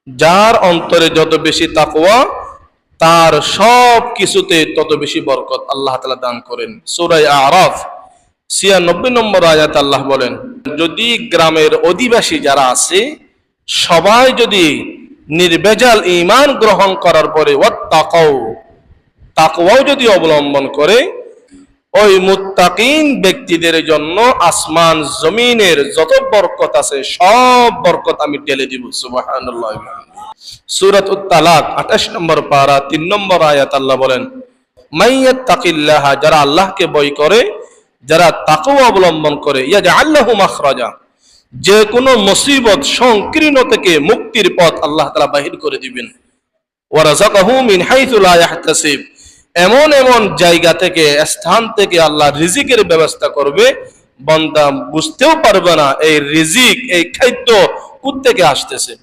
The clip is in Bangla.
যার অন্তরে যত বেশি তাকওয়া, তার সব কিছুতে তত বেশি বরকত আল্লাহ তাআলা দান করেন। সূরা আরাফ ৯৬ নম্বর আয়াত আল্লাহ বলেন, যদি গ্রামের অধিবাসী যারা আছে সবাই যদি নির্ভেজাল ঈমান গ্রহণ করার পরে তাকওয়াও যদি অবলম্বন করে, ওই মুত্তাকিন ব্যক্তিদের জন্য আসমান জমিনের যত বরকত আছে সব বরকত আমি ঢেলে দিব। সুবহানাল্লাহ। সূরাতুত তালাক ২৮ নম্বর পারা ৩ নম্বর আয়াত আল্লাহ বলেন, মাইয়াত্তাকিল্লাহ, যারা আল্লাহকে ভয় করে, যারা তাকওয়া অবলম্বন করে, ইয়াজআল লাহু মাখরাজা, যে কোনো মুসিবত সংকীর্ণ থেকে মুক্তির পথ আল্লাহ তাআলা বাহির করে দিবেন। ওয়া রাযাকাহু মিন হাইথু লা ইয়াহতাসিব, এমন এমন জায়গা থেকে, স্থান থেকে আল্লাহ রিজিকের ব্যবস্থা করবে, বান্দা বুঝতেও পারবে না এই রিজিক, এই খাদ্য কোত্থেকে আসতেছে।